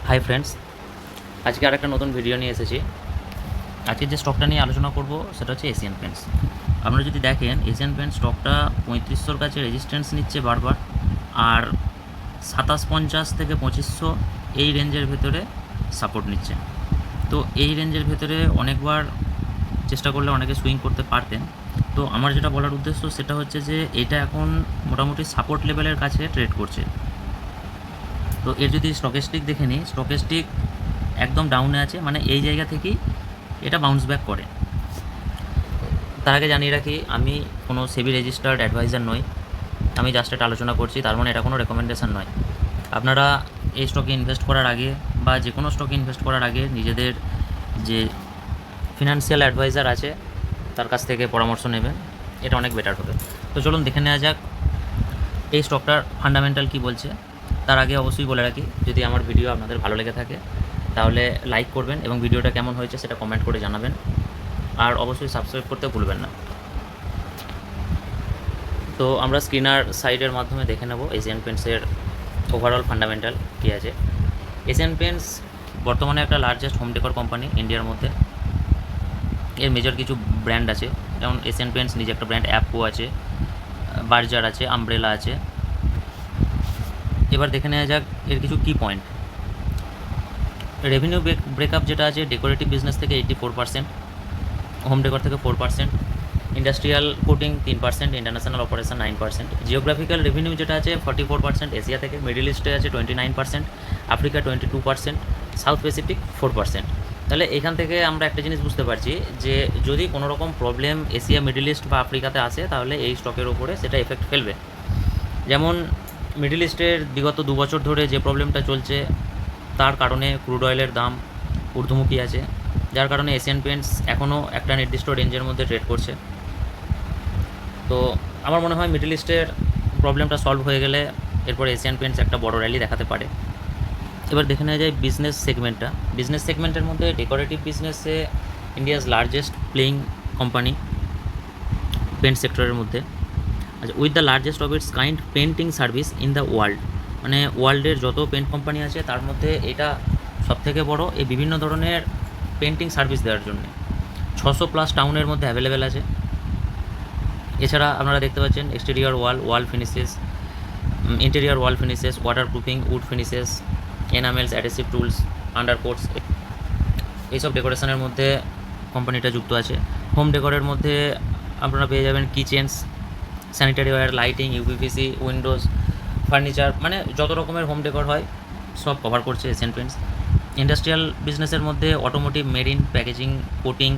Hi friends, আজকে আর একটা নতুন ভিডিও নিয়ে এসেছি। আজকে যে স্টকটা নিয়ে আলোচনা করব সেটা হচ্ছে এশিয়ান পেন্টস। আপনারা যদি দেখেন এশিয়ান পেন্টস স্টকটা 3500-র কাছে রেজিস্ট্যান্স নিচ্ছে বারবার, আর 2750 থেকে 2500 এই রেঞ্জের ভেতরে সাপোর্ট নিচ্ছে। তো এই রেঞ্জের ভেতরে অনেকবার চেষ্টা করলে অনেকে সুইং করতে পারতেন। তো আমার যেটা বলার উদ্দেশ্য সেটা হচ্ছে যে এটা এখন মোটামুটি সাপোর্ট লেভেলের কাছে ট্রেড করছে। তো এর যদি স্টকেস্টিক দেখে নিই, স্টকেস্টিক একদম ডাউনে আছে, মানে এই জায়গা থেকেই এটা বাউন্স ব্যাক করে। তার আগে জানিয়ে রাখি, আমি কোনো সেবি রেজিস্টার্ড অ্যাডভাইজার নই, আমি জাস্ট এটা আলোচনা করছি, তার মানে এটা কোনো রেকমেন্ডেশন নয়। আপনারা এই স্টকে ইনভেস্ট করার আগে বা যে কোনো স্টকে ইনভেস্ট করার আগে নিজেদের যে ফিনান্সিয়াল অ্যাডভাইজার আছে তার কাছ থেকে পরামর্শ নেবেন, এটা অনেক বেটার হবে। তো চলুন দেখে নেওয়া যাক এই স্টকটার ফান্ডামেন্টাল কী বলছে। তার আগে অবশ্যই বলে রাখি, যদি আমার ভিডিও আপনাদের ভালো লেগে থাকে তাহলে লাইক করবেন এবং ভিডিওটা কেমন হয়েছে সেটা কমেন্ট করে জানাবেন, আর অবশ্যই সাবস্ক্রাইব করতে ভুলবেন না। তো আমরা স্ক্রিনার সাইডের মাধ্যমে দেখে নেব এশিয়ান পেন্টসের ওভারঅল ফান্ডামেন্টাল কী আছে। এশিয়ান পেন্টস বর্তমানে একটা লার্জেস্ট হোম ডেকর কোম্পানি ইন্ডিয়ার মধ্যে। এর মেজর কিছু ব্র্যান্ড আছে, যেমন এশিয়ান পেন্টস নিজে একটা ব্র্যান্ড, অ্যাপকো আছে, বার্জার আছে, আমব্রেলা আছে। এবার দেখে নেওয়া যাক এর কিছু কি পয়েন্ট। রেভিনিউ ব্রেকআপ যেটা আছে, ডেকোরেটিভ বিজনেস থেকে 84%, হোম ডেকর থেকে 4%, industrial coating 3%, international operation 9%। Geographical revenue যেটা আছে 44%, এশিয়া থেকে, মিডল ইস্টে আছে 29%, আফ্রিকা 22%, সাউথ প্যাসিফিক 4%। তাহলে এখান থেকে আমরা একটা জিনিস বুঝতে পারছি যে যদি কোনো রকম প্রবলেম এশিয়া, মিডল ইস্ট বা আফ্রিকাতে আসে তাহলে এই স্টকের ওপরে সেটা এফেক্ট ফেলবে। যেমন মিডল ইস্টের বিগত 2 বছর ধরে যে প্রবলেমটা চলছে, তার কারণে ক্রুড অয়েলের দাম ঊর্ধ্বমুখী আছে, যার কারণে এশিয়ান পেন্টস এখনও একটা নির্দিষ্ট রেঞ্জের মধ্যে ট্রেড করছে। তো আমার মনে হয় মিডল ইস্টের প্রবলেমটা সলভ হয়ে গেলে এরপর এশিয়ান পেন্টস একটা বড় র্যালি দেখাতে পারে। এবার দেখে নেওয়া যায় বিজনেস সেগমেন্টটা। বিজনেস সেগমেন্টের মধ্যে ডেকোরেটিভ বিজনেসে India's largest playing company paint সেক্টরের মধ্যে। আচ্ছা, with the largest of its kind painting service in the world, মানে ওয়ার্ল্ডের যত পেন্ট কোম্পানি আছে তার মধ্যে এটা সবথেকে বড় এই বিভিন্ন ধরনের পেন্টিং সার্ভিস দেওয়ার জন্য। 600+ টাউনের মধ্যে অ্যাভেলেবেল আছে। এছাড়া আপনারা দেখতে পাচ্ছেন exterior wall finishes, interior wall finishes, water proofing, wood finishes, enamels, adhesive tools, undercoats, এইসব ডেকোরেশনের মধ্যে কোম্পানিটা যুক্ত আছে। হোম ডেকোরের মধ্যে আপনারা পেয়ে যাবেন kitchens, sanitary wire, lighting, uPVC, Windows, furniture, মানে যত রকমের হোম ডেকোর হয় সব কভার করছে এশিয়ান পেন্টস। ইন্ডাস্ট্রিয়াল বিজনেসের মধ্যে automotive, marine, packaging, coating,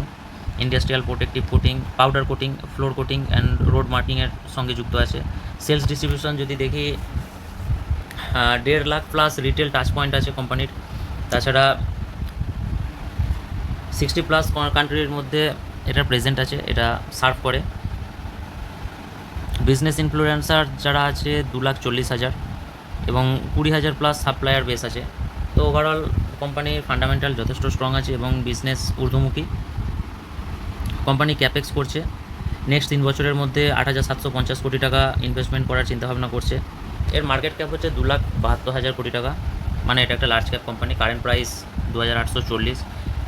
industrial protective coating, powder coating, floor coating and road মার্কিংয়ের সঙ্গে যুক্ত আছে। সেলস ডিস্ট্রিবিউশন যদি দেখি, 1.5 lakh plus retail touch point আছে কোম্পানির। তাছাড়া 60+ কান্ট্রির মধ্যে এটা প্রেজেন্ট আছে, এটা সার্ভ করে। বিজনেস ইনফ্লুয়েন্সার যারা আছে 2,40,000 এবং 20,000+ সাপ্লায়ার বেস আছে। তো ওভারঅল কোম্পানির ফান্ডামেন্টাল যথেষ্ট স্ট্রং আছে এবং বিজনেস ঊর্ধ্বমুখী। কোম্পানি ক্যাপেক্স করছে, নেক্সট 3 বছরের মধ্যে 8,750 কোটি টাকা ইনভেস্টমেন্ট করার চিন্তাভাবনা করছে। এর মার্কেট ক্যাপ হচ্ছে 2,72,000 কোটি টাকা, মানে এটা একটা large cap company. Current price 2,840,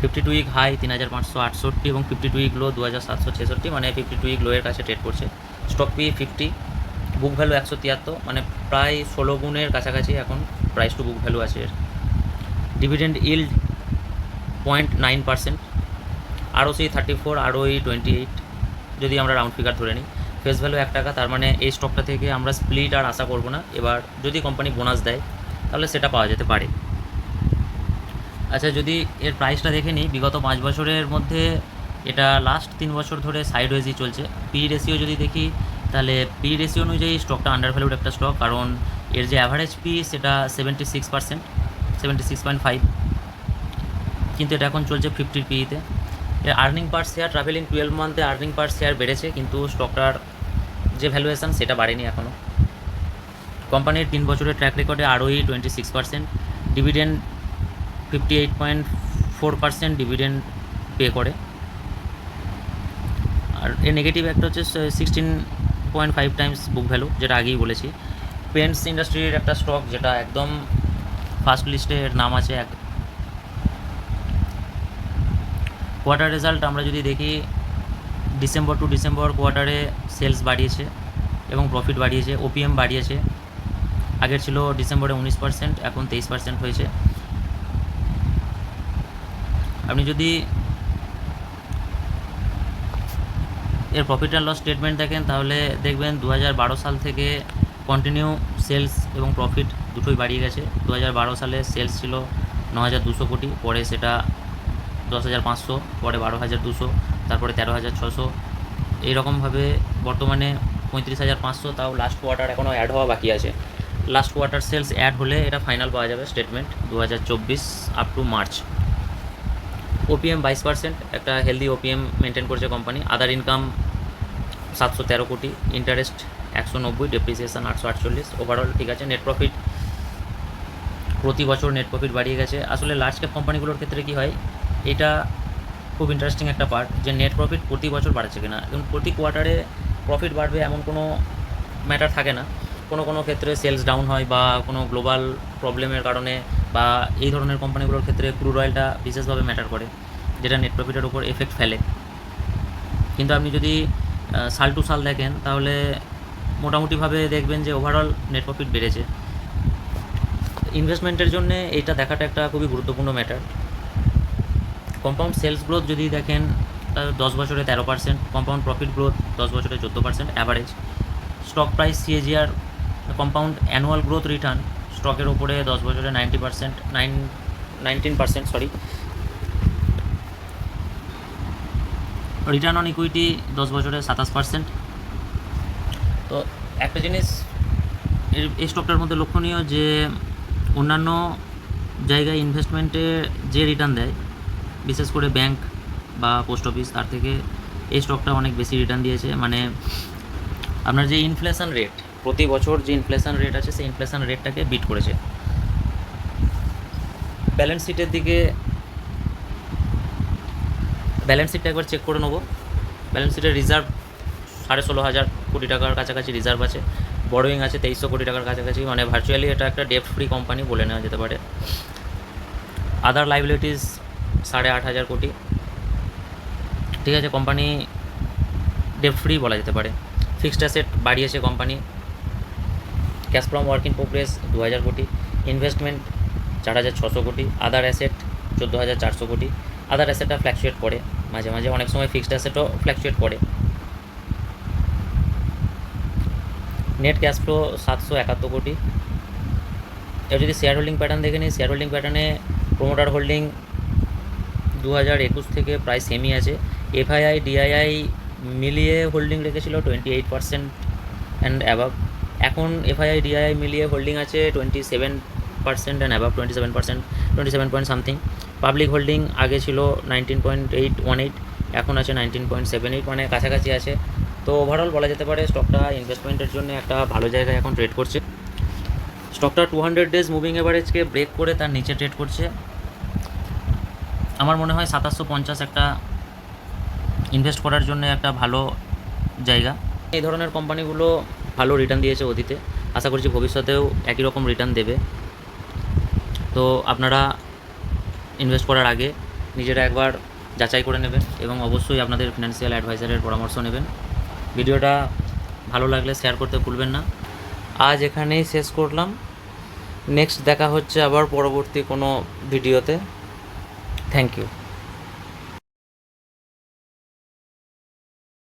52 week high 3,568 এবং 52 উইক লো 2,766, মানে 52 উইক লোয়ের কাছে ট্রেড করছে। স্টক পি 50, বুক ভ্যালু 173, মানে প্রায় 16 গুণের কাছাকাছি এখন প্রাইস টু বুক ভ্যালু আছে এর। ডিভিডেন্ড ইল্ড 0.9%, ROC 34, ROE 28 যদি আমরা রাউন্ড ফিগার ধরে নিই। ফেস ভ্যালু 1 টাকা, তার মানে এই স্টকটা থেকে আমরা স্প্লিট আর আশা করবো না। এবার যদি কোম্পানি বোনাস দেয় তাহলে সেটা পাওয়া যেতে পারে। আচ্ছা, যদি এর প্রাইসটা দেখে নিই, বিগত 5 বছরের মধ্যে এটা লাস্ট 3 বছর ধরে সাইডওয়েজই চলছে। পি রেশিও যদি দেখি তাহলে পি রেশিও অনুযায়ী স্টকটা আন্ডার ভ্যালুড একটা স্টক, কারণ এর যে অ্যাভারেজ পি সেটা 76%, 76.5, কিন্তু এটা এখন চলছে 50 পিতে। এর আর্নিং পার শেয়ার ট্রাভেলিং 12 মান্থে আর্নিং পার শেয়ার বেড়েছে, কিন্তু স্টকটার যে ভ্যালুয়েশন সেটা বাড়েনি এখনও। কোম্পানির 3 বছরের ট্র্যাক রেকর্ডে ROE 26%, ডিভিডেন্ড 58.4% ডিভিডেন্ড পে করে। আর এর নেগেটিভ একটা হচ্ছে 16.5 টাইমস বুক ভ্যালু, যেটা আগেই বলেছি। পেন্টস ইন্ডাস্ট্রির একটা স্টক যেটা একদম ফার্স্ট লিস্টে এর নাম আছে। কোয়ার্টার রেজাল্ট আমরা যদি দেখি, ডিসেম্বর টু ডিসেম্বর কোয়ার্টারে সেলস বাড়িয়েছে এবং প্রফিট বাড়িয়েছে, ওপিএম বাড়িয়েছে। আগের ছিল ডিসেম্বরে 19%, এখন 23% হয়েছে। আপনি যদি এর প্রফিট অ্যান্ড লস স্টেটমেন্ট দেখেন তাহলে দেখবেন 2012 সাল থেকে কন্টিনিউ সেলস এবং প্রফিট দুটোই বাড়িয়ে গেছে। 2012 সালে সেলস ছিল 9,200 কোটি, পরে সেটা 10,500, পরে 12,200, তারপরে 13,600, এইরকমভাবে বর্তমানে 35,500। তাও লাস্ট কোয়ার্টার এখনও অ্যাড হওয়া বাকি আছে। লাস্ট কোয়ার্টার সেলস অ্যাড হলে এটা ফাইনাল পাওয়া যাবে statement 2024 up to March. OPM 22%, একটা হেলদি ওপিএম মেনটেন করছে কোম্পানি। আদার ইনকাম 713 কোটি, ইন্টারেস্ট 190, ডেপ্রিসিয়েশন 848, ওভারঅল ঠিক আছে। নেট প্রফিট প্রতি বছর নেট প্রফিট বাড়িয়ে গেছে। আসলে লার্জ ক্যাপ কোম্পানিগুলোর ক্ষেত্রে কী হয়, এটা খুব ইন্টারেস্টিং একটা পার্ট, যে নেট প্রফিট প্রতি বছর বাড়ছে কিনা। এবং প্রতি কোয়ার্টারে প্রফিট বাড়বে এমন কোনো ম্যাটার থাকে না। কোনো ক্ষেত্রে সেলস ডাউন হয় বা কোনো গ্লোবাল প্রবলেমের কারণে, বা এই ধরনের কোম্পানিগুলোর ক্ষেত্রে ক্রুড অয়েলটা বিশেষভাবে ম্যাটার করে, যেটা নেট প্রফিটের উপর এফেক্ট ফেলে। কিন্তু আপনি যদি সাল টু সাল দেখেন তাহলে মোটামুটিভাবে দেখবেন যে ওভারঅল নেট প্রফিট বেড়েছে। ইনভেস্টমেন্টের জন্য এইটা দেখাটা একটা খুবই গুরুত্বপূর্ণ ম্যাটার। কম্পাউন্ড সেলস গ্রোথ যদি দেখেন, 10 বছরে 13%, কম্পাউন্ড প্রফিট গ্রোথ 10 বছরে 14% average. Stock price CAGR, compound annual growth return স্টকের ওপরে 10 বছরে 19%, সরি। রিটার্ন অন ইকুইটি 10 বছরে 27%। তো একটা জিনিস এই স্টকটার মধ্যে লক্ষণীয়, যে অন্যান্য জায়গায় ইনভেস্টমেন্টে যে রিটার্ন দেয়, বিশেষ করে ব্যাংক বা পোস্ট অফিস, তার থেকে এই স্টকটা অনেক বেশি রিটার্ন দিয়েছে। মানে আপনার যে ইনফ্লেশন রেট, প্রতি বছর যে ইনফ্লেশন রেট আছে, সেই ইনফ্লেশন রেটটাকে বিট করেছে। ব্যালেন্স শিটটা একবার চেক করে নেবো। ব্যালেন্স শিটের রিজার্ভ 16,500 কোটি টাকার কাছাকাছি রিজার্ভ আছে। বড়োয়িং আছে 2300 কোটি টাকার কাছাকাছি, মানে ভার্চুয়ালি এটা একটা ডেপ্ট ফ্রি কোম্পানি বলে নেওয়া যেতে পারে। আদার লাইবিলিটিস 8,500 কোটি, ঠিক আছে। কোম্পানি ডেপ্ট ফ্রি বলা যেতে পারে। ফিক্সড অ্যাসেট বাড়িয়েছে company. Cash from work in progress 2,000 কোটি, ইনভেস্টমেন্ট 4,600 কোটি, আদার অ্যাসেট 14,400 কোটি। আদার অ্যাসেটটা ফ্ল্যাকচুয়েট করে মাঝে মাঝে, অনেক সময় ফিক্সড অ্যাসেটও ফ্ল্যাকচুয়েট করে। নেট ক্যাশ ফ্লো 771 কোটি। এবার যদি শেয়ার হোল্ডিং প্যাটার্ন দেখে নিই, শেয়ার হোল্ডিং প্যাটার্নে প্রোমোটার হোল্ডিং 2021 থেকে প্রায় সেমই আছে। এফআইআই ডিআইআই মিলিয়ে হোল্ডিং রেখেছিল 28% অ্যান্ড অ্যাবাভ। এখন এফআইআই ডিআইআই মিলিয়ে হোল্ডিং আছে 27% and above, 27 point something. Public holding আগে ছিল 19.818, এখন আছে 19.78, মানে কাছাকাছি আছে। তো ওভারঅল বলা যেতে পারে স্টকটা ইনভেস্টমেন্টের জন্য একটা ভালো জায়গায় এখন ট্রেড করছে। স্টকটা 200 ডেজ মুভিং এভারেজকে ব্রেক করে তার নিচে ট্রেড করছে। আমার মনে হয় 2750 একটা ইনভেস্ট করার জন্য একটা ভালো জায়গা। এই ধরনের কোম্পানিগুলো ভালো রিটার্ন দিয়েছে অতীতে, আশা করছি ভবিষ্যতেও একই রকম রিটার্ন দেবে। তো আপনারা ইনভেস্ট করার আগে নিজেরা একবার যাচাই করে নেবেন এবং অবশ্যই আপনাদের ফিনান্সিয়াল অ্যাডভাইজারের পরামর্শ নেবেন। ভিডিওটা ভালো লাগলে শেয়ার করতে ভুলবেন না। আজ এখানেই শেষ করলাম। নেক্সট দেখা হচ্ছে আবার পরবর্তী কোনো ভিডিওতে। Thank you.